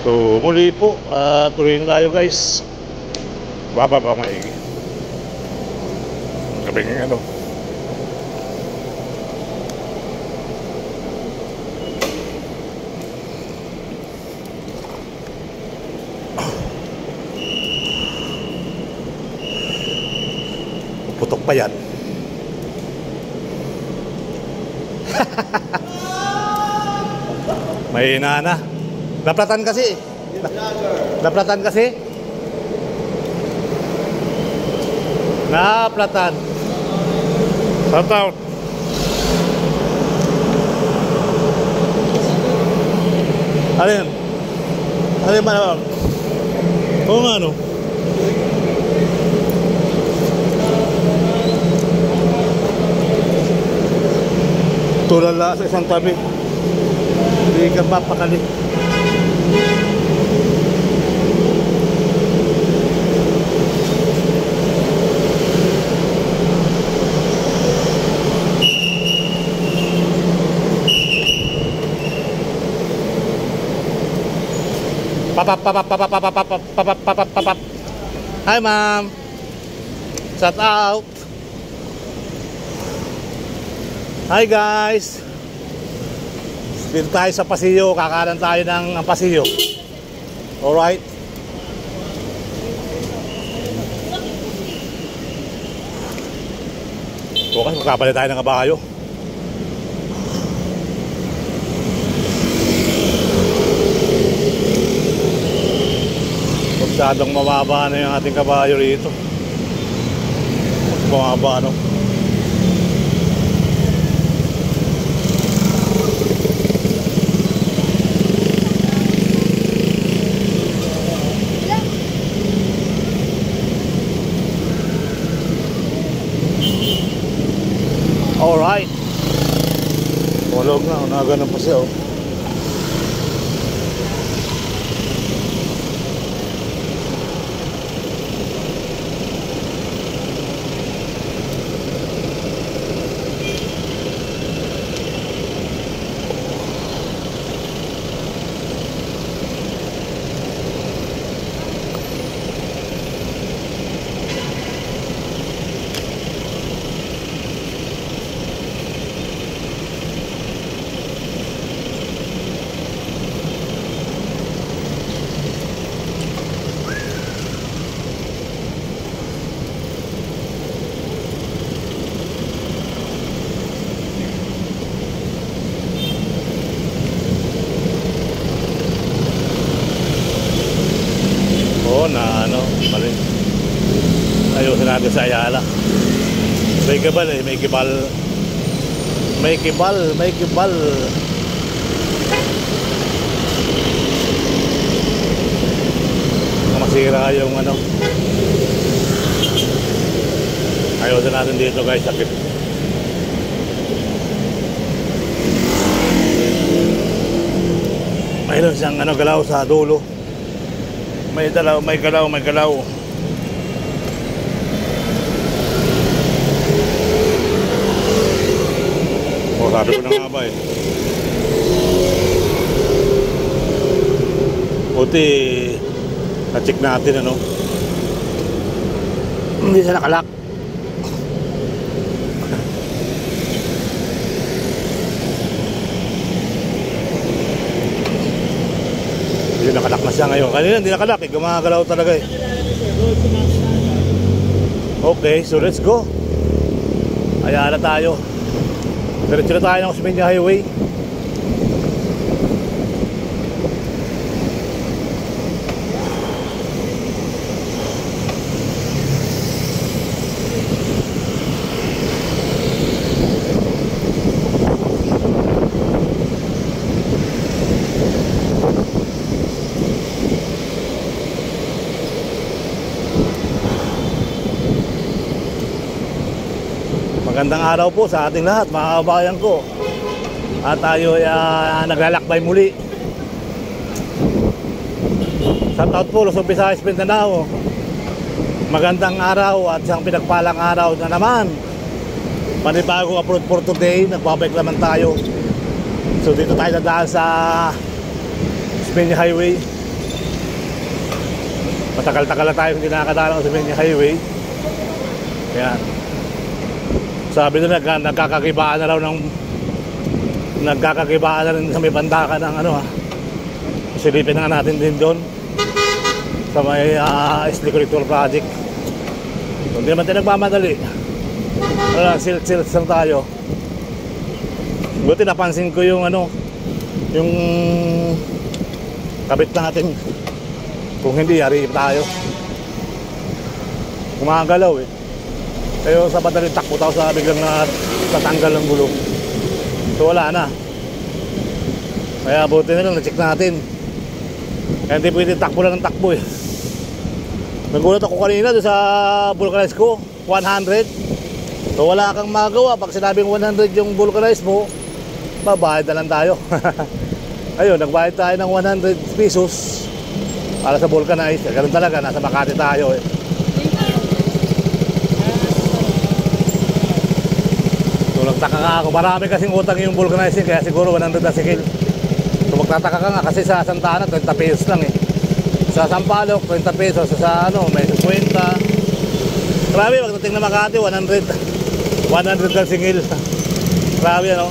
So muli po, tuloy na tayo guys. Baba pa maigi. Gabi ng ano. Putok pa yan. May inana. Naplatan kasi. Naplatan kasi. Naplatan. Shout out. Alin? Alin ba? Oo nga no. Tulala sa isang tabi. Hindi ka mapakali. Papap. Hi ma'am. Shout out. Hi guys. Dito tayo sa Paseo, kakanan tayo ng Paseo. Alright. Bukas magkapalit tayo ng kabayo. Masyadong mababa na yung ating kabayo rito. Mas mababa no. Alright. Tulog na, unaga ng Paseo. Na ano, mali. Ayusin natin sa Ayala. May kibal eh, may kibal. May kibal, may kibal. Masira yung ano. Ayusin natin dito guys, sakit. Mayroon siyang ano, galaw sa dulo. May dalaw, may galaw, may galaw. O, sabi ko na nga ba eh. Buti, na-check natin ano. Hindi siya nakalak. Hindi nakalak na siya ngayon. Kanina hindi nakalak eh. Gumagalaw talaga eh. Okay, so let's go. Ayala tayo. Diretso na tayo ng Osmeña Highway. Magandang araw po sa ating lahat, mga kabayan ko. At tayo ay naglalakbay muli. Shout out po Luzon, Visayas, Mindanao. Magandang araw at isang pinagpalang araw na naman. Panibagong upload for today. Nagbabike naman tayo. So dito tayo dadaan sa Osmeña Highway. Matagal-tagal na tayo hindi nakakadalaw sa main highway. Yan. Sabi nila nagkakagibaan na raw ng nagkakagibaan na rin sa may bandakan ng ano ha. Silipin na natin din doon sa may SD Corrector Project. Hindi naman tayo nagmamadali. Silt-silt lang tayo. Buti napansin ko yung ano, yung kabit natin. Kung hindi, yari tayo. Kumagalaw eh. Pero sa madaling takbo tayo sa biglang tatanggal ng gulong. So wala na. Kaya buti na lang, na-check natin. Kaya hindi pwede takbo lang ng takbo eh. Nagulat ako kanina doon sa vulcanize ko, 100. So wala kang magawa. Pag sinabing 100 yung vulcanize mo, babayad na lang tayo. Ayun, nagbayad tayo ng 100 pesos para sa vulcanize. Ganun talaga, nasa Makati tayo eh. So nagtaka ka ako, marami kasing utang yung vulcanizing, kaya siguro 100 na sikil. So magtataka ka nga kasi sa Santa Ana 30 pesos lang eh. Sa Sampaloc 30 pesos, sa ano may 50. Grabe, pagdating na Makati 100 na singil. Grabe ano.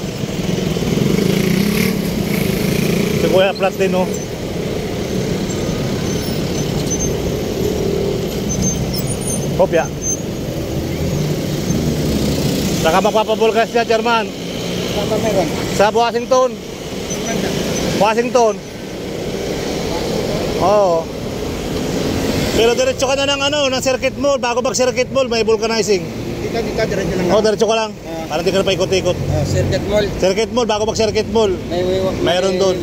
Si Kuya Plat din no. Kopya. Saka magpapabulgas niya, Chairman. Sa Washington. Washington. Oo. Pero diretso ka na ng ano, ng circuit mall. Bago mag-circuit mall, may vulcanizing. Dito, diretso lang. Oo, diretso ka lang. Para di ka na pa ikot-ikot. Circuit mall. Circuit mall, bago mag-circuit mall. Mayroon doon.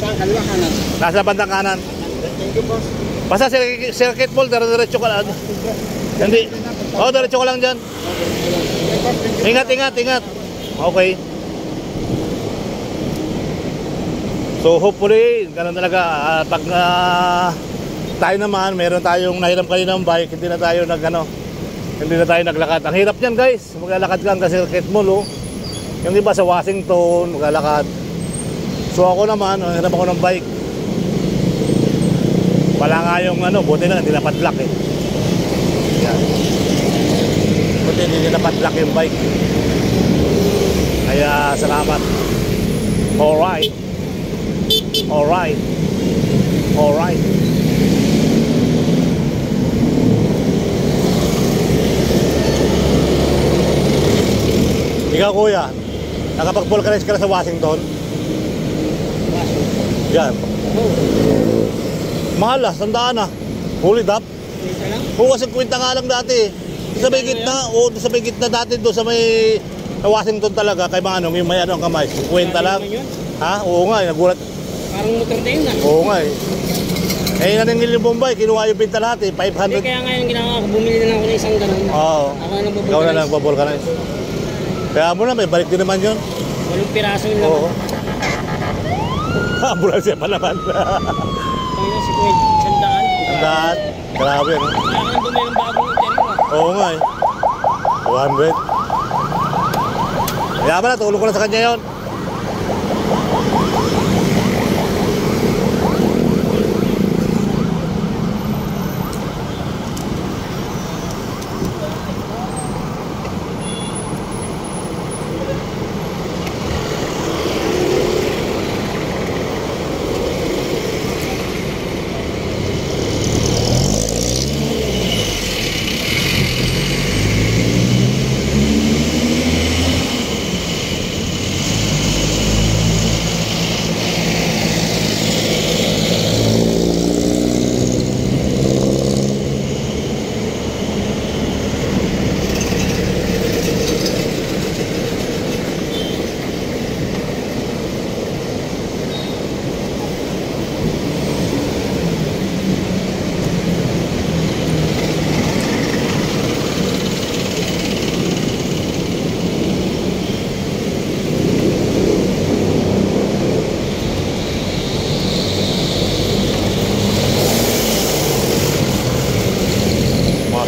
Saan? Kaliwa kanan. Nasa bandang kanan. Thank you, boss. Basta circuit mall, diretso ka lang. Hindi. Oo, diretso ka lang dyan. Ingat. Okay. So hopefully, ganun talaga. Pag tayo naman, meron tayong nahiram kanina ng bike, hindi na tayo naglakad. Ang hirap niyan guys, maglalakad ka kasi circuit mall oh. Yung iba sa Washington, maglalakad. So ako naman, hiram ako ng bike. Wala nga yung ano, buti na hindi napadlock eh. Yan. Buti hindi napadlock yung bike. Kaya salamat. Alright. Ikaw kuya, nakapag-vulcanize ka na sa Washington? Yan. Mahal ah, sandaan ah. Hold up. Oo, kasi kwenta nga lang dati. Sa may gitna, sa may gitna dati doon sa may Washington talaga, kay Manong, yung may ano ang kamay. Kwenta lang. Ha? Oo nga, nagulat. Parang motor din na. Oo nga eh. Eh, naningil yung Bombay, kinuha yung pinta lahat eh, 500. Kaya ngayon ginawa ko, bumili na lang ako ng isang ganun. Oo. Ako na nagbo-vulcanize. Ikaw na nagbo-vulcanize. Kaya mo na, may balik din naman yun. 8 piraso yun Oo. naman. Ambulansya pa naman. Kaya na si Kuya, sandaan. Sandaan. Grabe no? Kaya ka nang bumili ng bagong interview ah. Oo nga eh. 200. Kaya pala, tulong ko na sa kanya yun.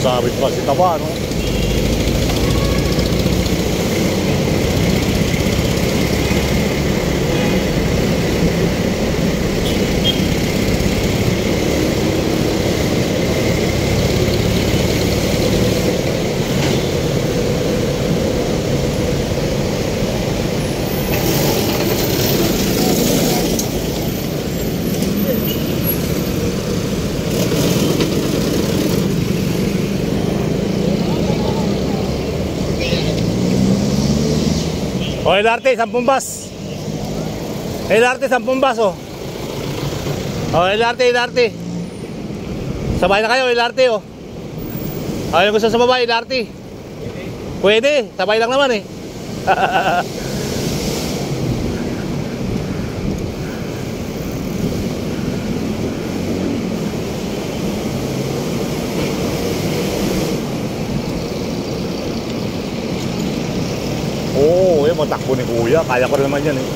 Sabit pa si Taba, no? O, LRT, 10 bus. LRT, 10 bus, oh. O, LRT. Sabay na kayo, LRT, oh. O, yung gusto sa baba, LRT. Pwede, sabay lang naman, eh. Oo, yung matakbo ni Kuya. Kaya ko rin naman yan, eh.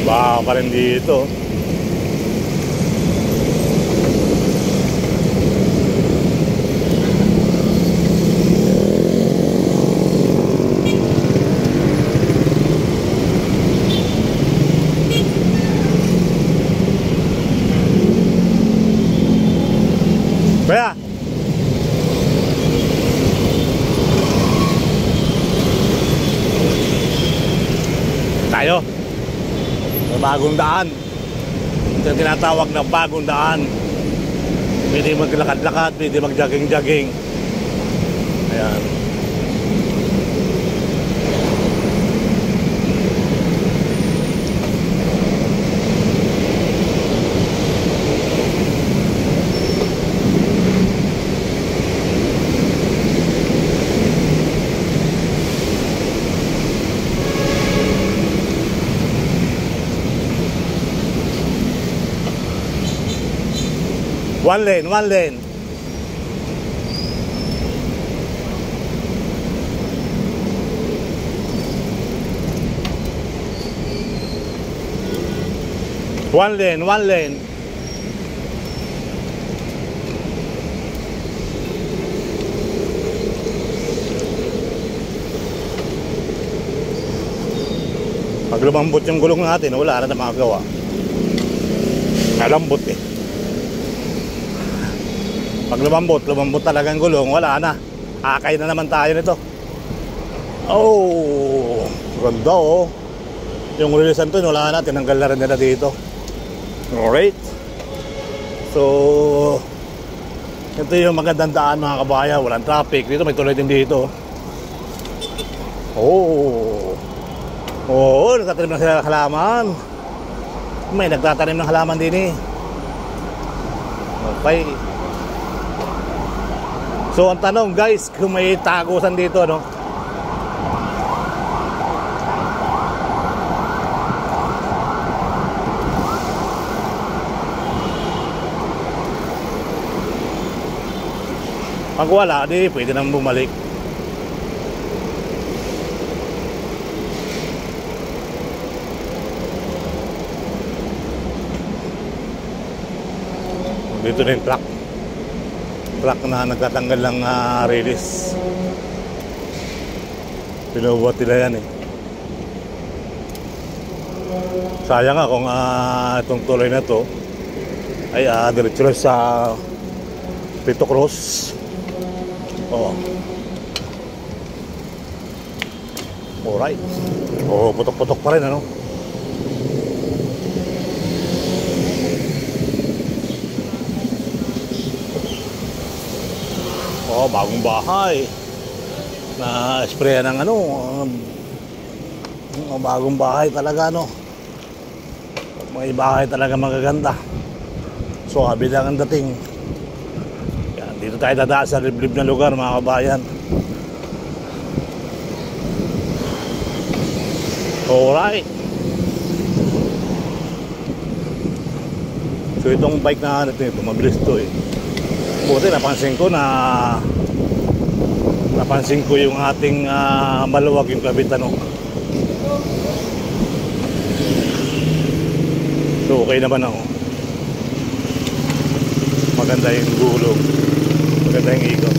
Baka pa rin dito. Kaya tayo bagong daan. Ito yung tinatawag na bagong daan. Pwede maglakad-lakad, pwede mag-jogging-jogging. Ayan. One lane, one lane. One lane, one lane. Pag lumambot yung gulong natin, wala na magagawa. Malambot eh. Pag lumambot talaga ang gulong, wala na. Akay na naman tayo nito. Oh, ganda oh. Yung releasean to, wala na. Tinanggal na rin nila dito. Alright. So, ito yung magandang daan mga kabaya. Walang traffic. Dito may tuloy din dito. Oh. Oo, nagtatanim na sila ng halaman. May nagtatanim ng halaman din eh. Okay. So ang tanong guys, kung may tagusan dito, no? Pag wala, di pwede nang bumalik. Dito na yung truck na nagtatanggal ng release. Pinubuhat nila yan eh. Sayang nga kung itong tuloy na to ay diretso sa Pito Cross. Oh. Alright. Oh, putok-putok pa rin ano. Oh, bagong bahay. Na sprayan ng ano, bagong bahay talaga, no. May bahay talaga magaganda. So, habi lang ang dating. Yan, dito tayo dadaan sa liblib na lugar, mga kabayan. Alright. So, itong bike na ito, mabilis to eh. Buti napansin ko yung ating maluwag yung kabitan, no? So okay naman ako. Maganda yung gulong, maganda yung ikot.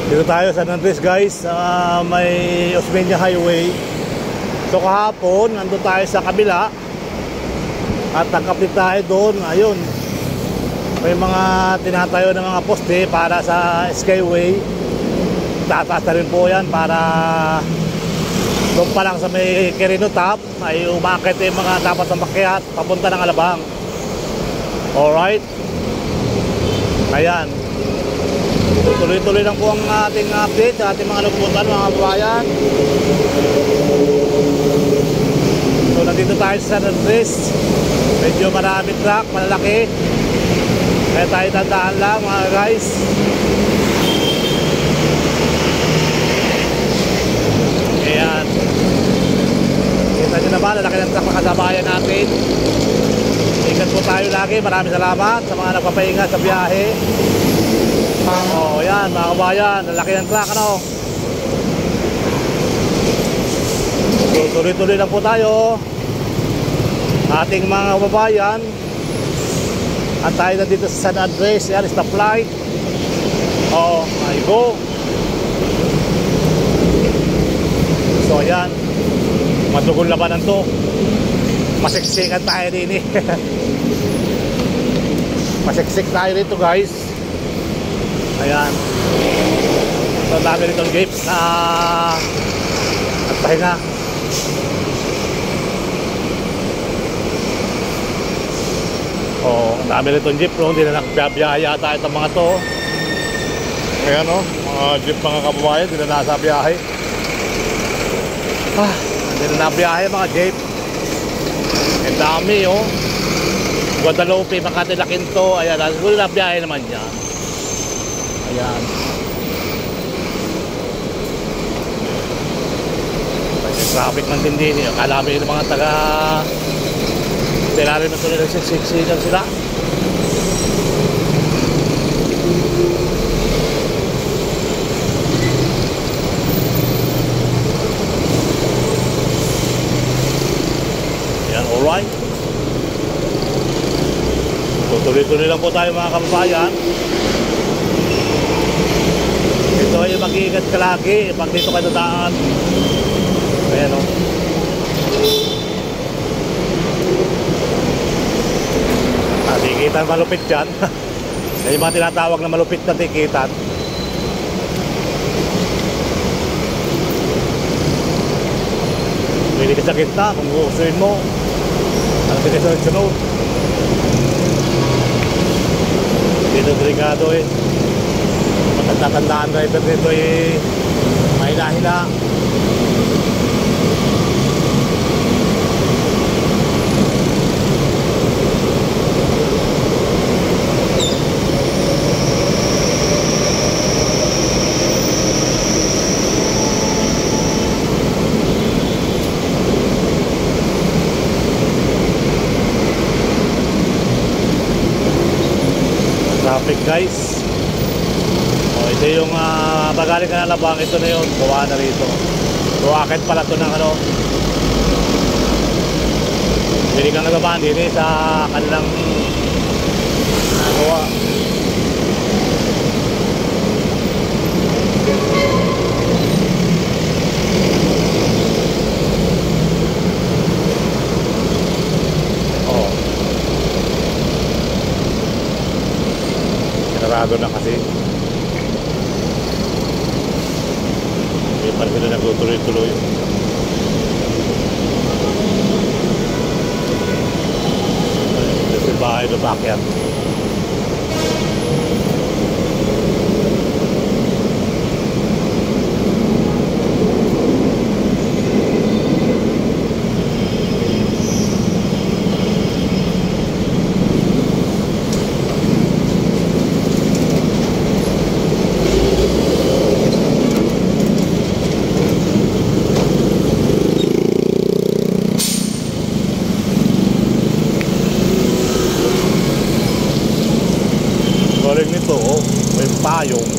Dito tayo sa San Andres, guys, may Osmeña Highway. So kahapon nandun tayo sa kabila at nagkapit tayo doon. Ayun, may mga tinatayo ng mga poste para sa Skyway. Tataas na rin po yan para doon pa lang sa may Quirino Top ay umakit yung mga dapat na makyat papunta ng Alabang. Alright, ayan, tuloy-tuloy lang po ang ating update sa ating mga luputan, mga kabayan. So nandito tayo sa San Andres. Medyo maraming truck, malalaki. Kaya tayo tandaan lang mga guys. Ayan. Kita nyo naman, lalaki ng truck na kasabayan natin. Ingat po tayo lagi. Maraming salamat sa mga nagpapahinga sa biyahe. Ayan mga kabayan, lalaki ng truck ano. So tuloy-tuloy lang po tayo. Ating mga kababayan. At tayo na dito sa San Andres. Ayan, stoplight. I go. So ayan, matugol labanan to. Masiksikan tayo din eh. Masiksik tayo rito guys. Ayan. So dami ritong jeeps na nagpahinga. Ang dami ritong jeep no? Hindi na nagbiyahe tayo itong mga to. Ayan o, mga jeep mga kababayan. Hindi na nasa biyahe. Hindi na nabiyahe mga jeep. Ang dami oh. Guadalupe, Makati, Laquinto. Ayan, siguro nabiyahe naman yan. Ayan. May traffic man din din. Akala mo yung mga taga Tinarin na tuloy nagsiksikan sila. Ayan, alright. Tuloy-tuloy lang po tayo mga kababayan. Ito ay mag-iingat ka lagi pag dito kayo dadaan. Ayan o. Tikitan malupit dyan. Yung mga tinatawag na malupit na tikitan. Pwede ka sa gitna kung gustuin mo. Ang tinisunod-sunod. Dito delikado eh. Matanda-tandaan driver dito eh. Mahila-hila. Traffic guys. Ito yung magaling ka na labang. Ito na yun, gawa na rito. So akit pala ito ng ano. Pili kang nagabaan din eh sa kanilang gawa. Sarado na kasi. Hindi pa sila nagtutuloy-tuloy. Ito sa bahay na bakyan. Galing nito, oh, may payong.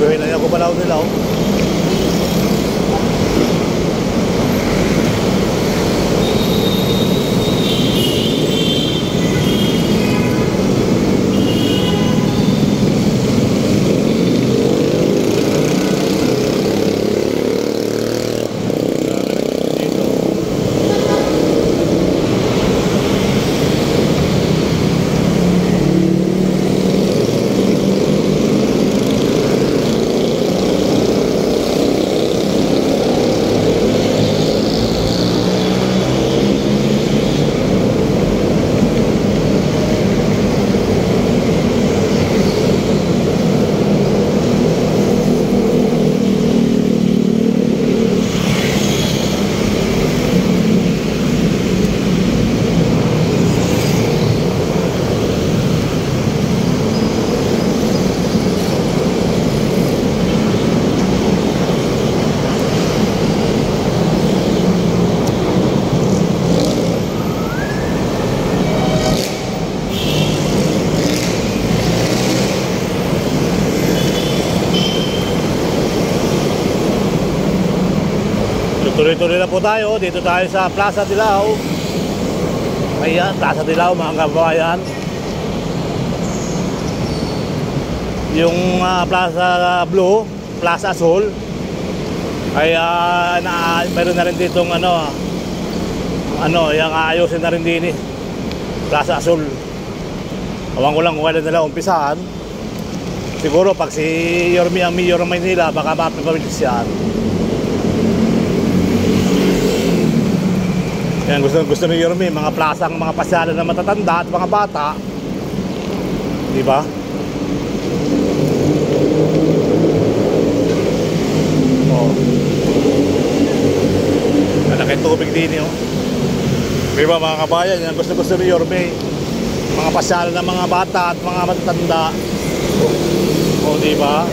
Buhay na ako balaw nila oh. Tuloy-tuloy na po tayo. Dito tayo sa Plaza Dilao. Ayan, Plaza Dilao mga kababayan. Yung Plaza Blue, Plaza Azul ay meron na rin ditong yung aayusin na rin din Plaza Azul. Awan ko lang kung kailan nila umpisahan. Siguro pag si Yorme ang mayor ng Maynila, baka mapapabilis yan. Yan, gusto ni Yorme, mga plasang, mga pasyalan na matatanda at mga bata. Di ba? Oh. Malaki tubig din, oh. Di ba mga kabayan, yan gusto ni Yorme. Mga pasyalan ng mga bata at mga matatanda. Oh, di ba?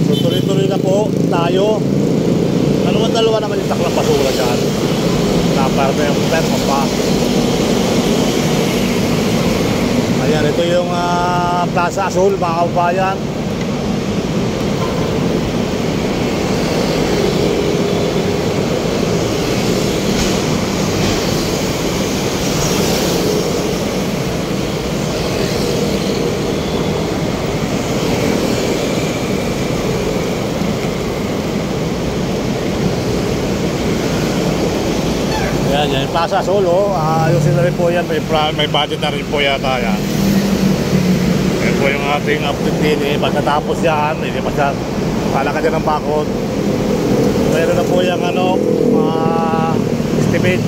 Tuloy-tuloy na po tayo. Dalawa naman yung taklang basura dyan. Naparte yung perma pa. Ayan, ito yung Plaza Azul mga kabayan. Yan, Plaza Azul, ayusin na rin po yan, may budget na rin po yata yan. Yan po yung ating update din, pagkatapos yan, hindi pa siya palakad yan ng bakod. Mayroon na po yung estimate.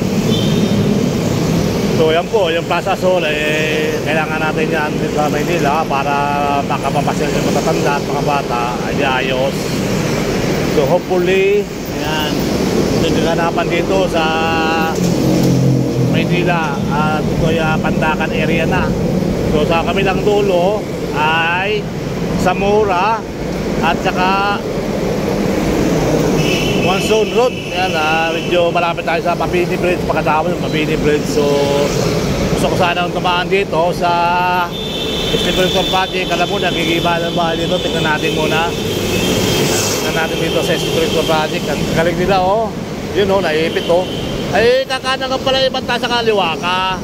So yan po, yung Plaza Azul, kailangan natin yan sa Maynila para makapapasyal yung matatanda at mga bata, ay ayos. So hopefully, yan, nagkakanapan dito sa Maynila at ito yung Pandakan area na. So sa kabilang dulo ay Zamora at saka Monsoon Road. Yan, medyo malapit tayo sa Mabini Bridge, pagkatapos ng Mabini Bridge. So gusto ko sana tumaan dito sa Estimation Project. Alam mo, nagigiba ng bahay dito. Tignan natin muna. Tignan natin dito sa Estimation Project. Ang galing nila, oh. Yun, oh, naipit, oh. Ay, kakana nga pala yung banta sa kaliwa ka.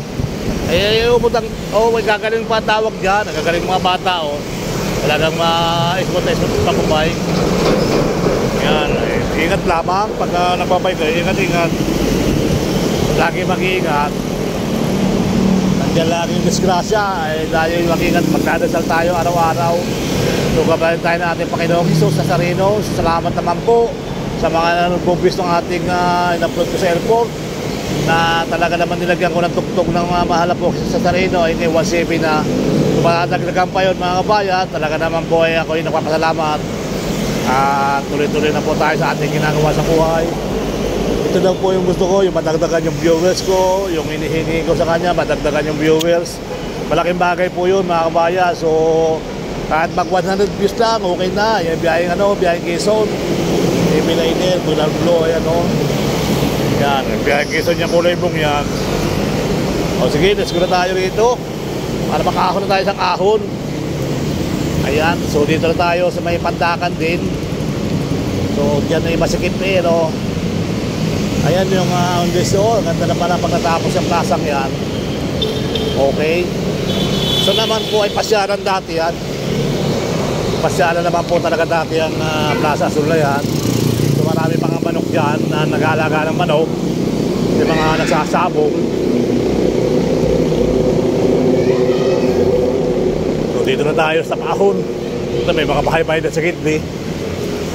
Ay, umutang, oh, may gagaling pa tawag dyan. Nagagaling mga bata, oh. Talagang ma-export pa kumay. Yan, ingat lamang pag nagbabay kayo. Ingat. Lagi mag-iingat. Nandiyan lang yung disgrasya. Ay, dahil mag-iingat, magdadasal tayo araw-araw. So, gabayan tayo ng ating Panginoong Jesus sa Sarino. Salamat naman po sa mga nag-focus ng ating in-upload ko sa airport na talaga naman nilagyan ko ng tugtog ng mahala po sa Sarino. Hindi 170 na tumataglagan pa yun mga kabayan. Talaga naman po ay ako yung nagpapasalamat at tuloy-tuloy na po tayo sa ating ginagawa sa buhay. Ito lang po yung gusto ko, yung madagdagan yung viewers ko, yung hinihingi ko sa kanya, madagdagan yung viewers. Malaking bagay po yun mga kabayan. So kahit mag 100 views lang, okay na. Yung biyaheng Quezon, Minainer, Bulan Blue, ayan, o. Yan, biyaheng Quezon yung kulay mong yan. O sige, let's go na tayo rito para makahon na tayo sa kahon. Ayan, so dito na tayo sa may Pandakan din. So dyan ay masikip eh, no. Ayan yung Ondeso, ganda na pala pagkatapos yung plasang yan. Okay. So naman po ay pasyaran dati yan. Pasyaran naman po talaga dati ang Plaza Azul na yan. So marami pang manok dyan na nag-aalaga ng manok. Yung mga nagsasabong. So dito na tayo sa kahon. Ito may mga bahay-bahay na sa gitli.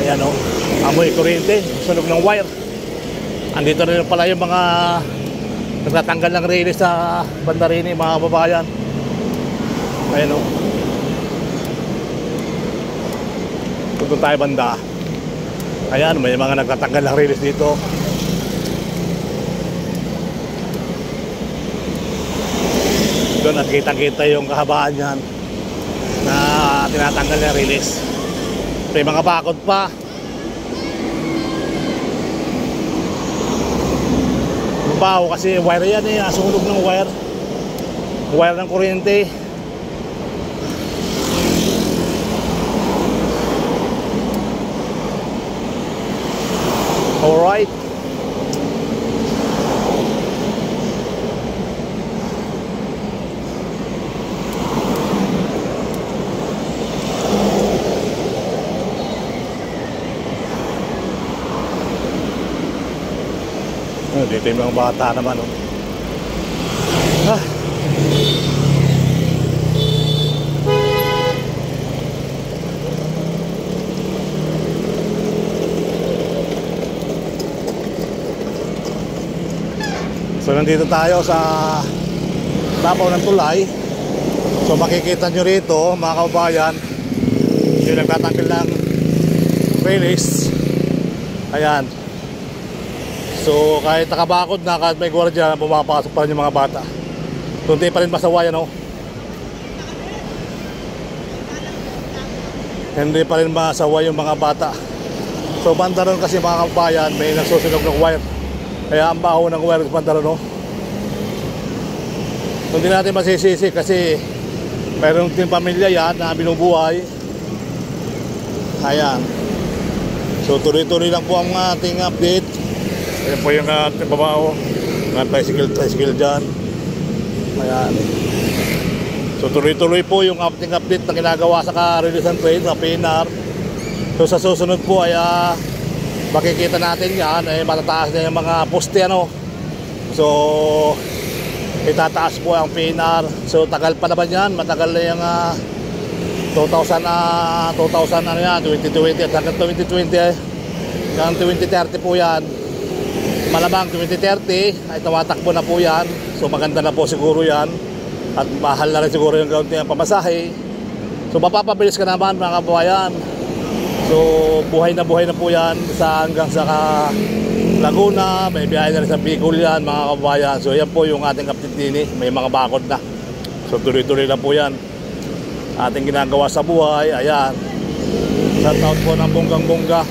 Ayan, o, amoy kuryente, sunog ng wire. Andito na pala yung mga nagtatanggal ng release sa banda rin, mga babayan. Ayan, o. Doon tayo banda. Ayan, may mga nagtatanggal ng release dito. Doon at kita-kita yung kahabaan yan na tinatanggal ng release. May mga bakod pa. Mabaho kasi wire yan eh. Nasunog ng wire. Wire ng kuryente. Alright. Dito yung mga bata naman, oh. Ah. So nandito tayo sa tapaw ng tulay. So makikita nyo rito mga kababayan, yung nagtatanggal ng release. Ayan. So kahit nakabakod na, kahit may gwardiya, pumapasok pa rin yung mga bata. Tunti pa rin masaway, ano? Hindi pa rin masaway yung mga bata. So banda ron kasi mga kababayan, may nagsusunog ng wire. Kaya ang baho ng wire sa banda ron, no? Hindi natin masisisi kasi mayroong din pamilya yan na binubuhay. Ayan. So tuloy-tuloy lang po ang ating update. Ayan po yung ating babaho, mga tricycle dyan. Ayan. So tuloy-tuloy po yung ating update na ginagawa sa release and trade na PNR. So sa susunod po ay makikita natin yan, ay matataas na yung mga poste, ano. So itataas po ang PNR. So tagal pa naman yan, matagal na yung 2000 ano yan, 2020 at hanggang 2020 hanggang 2030 po yan. Malamang 2030 ay tumatakbo na po yan. So maganda na po siguro yan. At mahal na rin siguro yung pamasahe. So mapapabilis ka naman mga kababayan. So buhay na po yan hanggang sa Laguna. May biyahe na rin sa Bicol yan mga kababayan. So yan po yung ating update din. May mga bakod na. So tuloy-tuloy lang po yan ating ginagawa sa buhay. Ayan. Shout out po ng bonggang-bongga.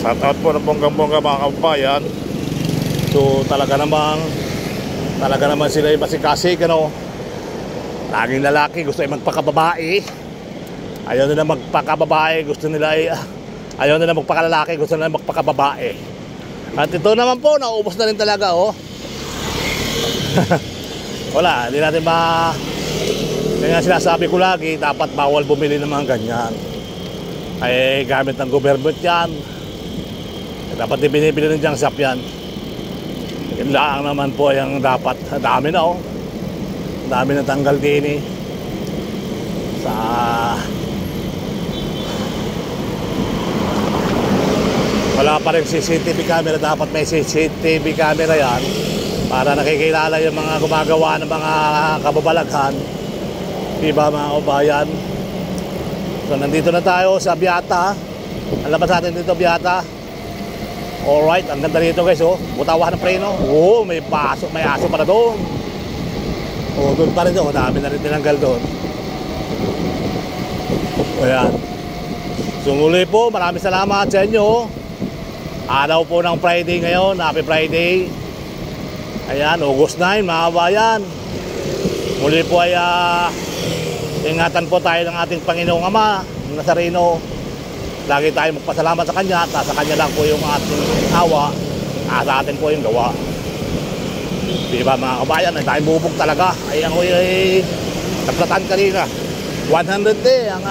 Shout out po ng bonggang-bongga mga kababayan. So talaga naman sila yung masikasik, ano. Laging lalaki gusto ay magpakababae. Ayaw nila magpakababae, gusto nila ay ayaw nila magpakalalaki, gusto nila magpakababae. At ito naman po, naubos na rin talaga, oh. Wala, hindi natin kaya sinasabi ko lagi, dapat bawal bumili ng mga ganyan. Ay gamit ng government yan. Dapat ibinibili ng junk shop yan. Yun lang naman po yung dapat. Dami na, oh. Dami na tanggal din, eh. Wala pa rin CCTV camera. Dapat may CCTV camera yan para nakikilala yung mga gumagawa ng mga kababalaghan. Diba mga kabayan? So nandito na tayo sa Beata. Ang labas natin dito, Beata. Alright, ang ganda dito guys, oh. Butawahan ng preno. Oh, may aso pa na doon. Oh, doon pa rin doon. Dami na rin tinanggal doon. Ayan. So muli po, maraming salamat sa inyo. Araw po ng Friday ngayon. Happy Friday. Ayan, August 9 mga kabayan. Muli po ay ingatan po tayo ng ating Panginoong Ama Nazareno. Lagi tayo magpasalamat sa Kanya. At sa Kanya lang po yung ating awa. Sa atin po yung gawa. Diba mga kabayan, ay tayong bubog talaga. Ay ako ay naplatan kanina 100 ang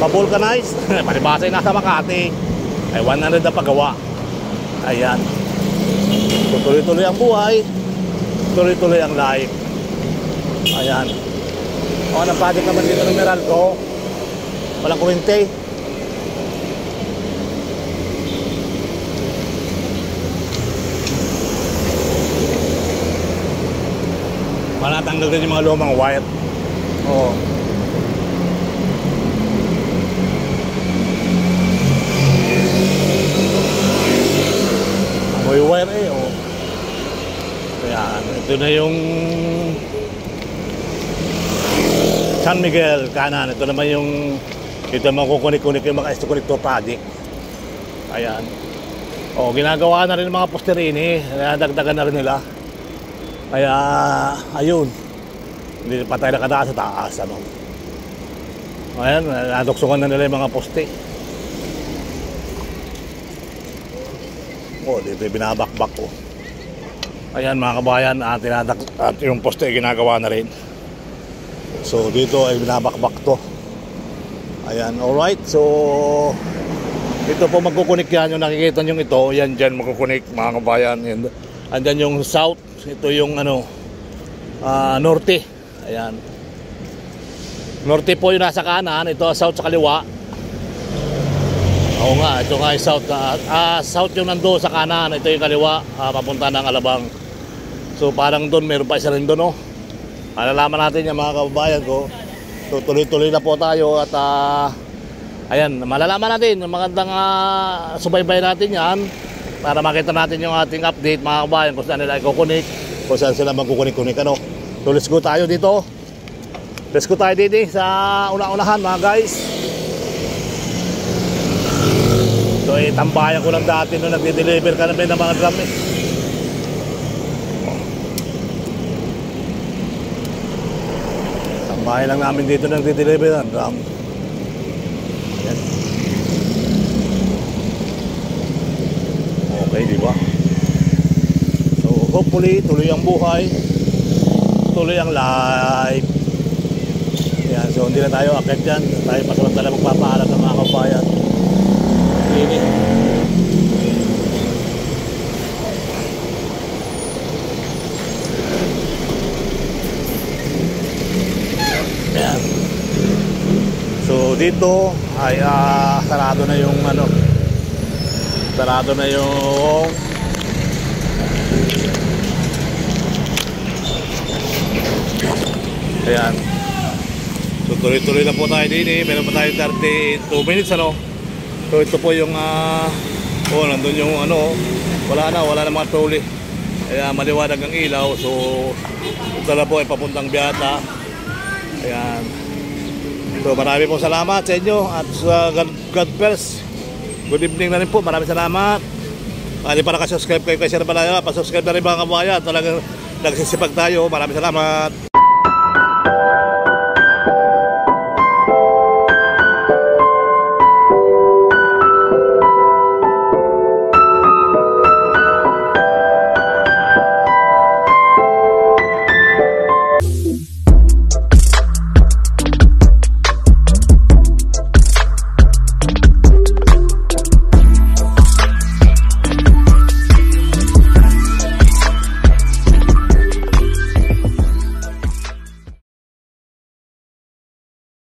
pa-vulcanize. Palibasa ay nasa Makati. Ay 100 na paggawa. Ayan. So, tuloy-tuloy ang buhay. Tuloy-tuloy ang life. Ayan. O, anong project naman dito ng Meralco? Walang kurente. Malatanggal din yung mga lumang wire. Oo. Amoy wire eh, oh. Kaya ito na yung San Miguel kanan. Ito naman yung ito naman kukunik-kunik yung mga connector project. Ayan. Oh, ginagawa na rin ng mga posterini. Dagdagan na rin nila. Kaya ayun. Hindi pa tayo nakadaan sa taas, ano. Ayan, naduksungan na nila yung mga poste. Oh, dito yung binabakbak ko. Ayan mga kabayan, at yung poste ay ginagawa na rin. So dito ay binabakbak to. Ayan, alright. So ito po magkukunik yan. Yung nakikita nyo ito, yan dyan magkukunik mga kabayan. Andyan yung south. Ito yung norte. Ayan. Norte po yung nasa kanan. Ito south sa kaliwa. Oo nga, ito nga yung south. South yung nando sa kanan. Ito yung kaliwa, papunta ng Alabang. So parang doon, meron pa isa rin doon, oh. Malalaman natin yung mga kababayan ko. So tuloy-tuloy na po tayo at ayan, malalaman natin yung magandang subaybay natin yan para makita natin yung ating update mga kababayan kung saan nila ikukunik, kung saan sila magkukunik-kunik ano. So let's go tayo dito. Let's go tayo dito sa una-unahan mga guys. So tambayan ko lang dati nung nagde-deliver ka namin ng mga drum eh. Bahay lang namin dito nang dideliver ng drum. Yan. Okay, di ba? So, hopefully, tuloy ang buhay. Tuloy ang life. Yan, so hindi na tayo akit dyan. Tayo pasamantala magpapaalam ng mga kabayan. Init. Ayan. So dito ay sarado na yung sarado na yung ayan. So tuloy-tuloy na po tayo din eh. Meron pa tayo 32 minutes ano. So ito po yung nandun yung wala na mga trolley. Kaya maliwanag ang ilaw. So ito na po ay papuntang Beata. Ayan. So marami pong salamat sa inyo at sa God first. Good evening na rin po. Maraming salamat. Hindi pa nakasubscribe kayo kay Sir Balaya. Pa-subscribe na rin mga kabayan. Talagang nagsisipag tayo. Maraming salamat.